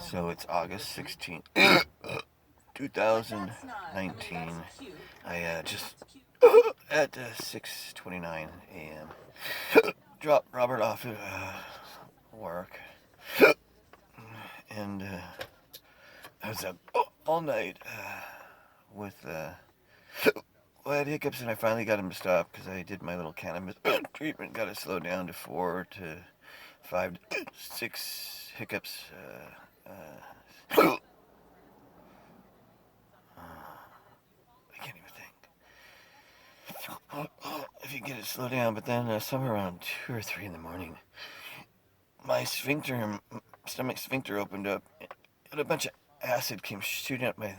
So it's August 16th, 2019. I just at 6:29 a.m. dropped Robert off at work, and I was up all night with well, I had hiccups, and I finally got him to stop because I did my little cannabis treatment. Got it slowed down to 4 to 5 to 6 hiccups. I can't even think. If you get it slowed down, but then somewhere around 2 or 3 in the morning, my stomach sphincter opened up, and a bunch of acid came shooting up my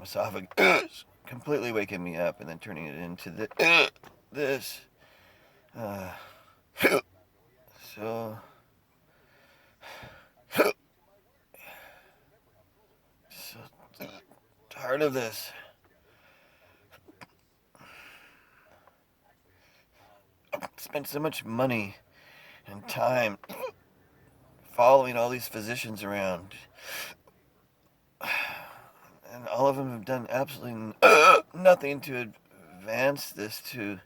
esophagus, completely waking me up, and then turning it into this. So tired of this. I've spent so much money and time following all these physicians around, and all of them have done absolutely nothing to advance this to.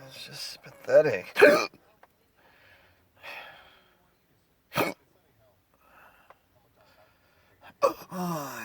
It's just pathetic. Oh,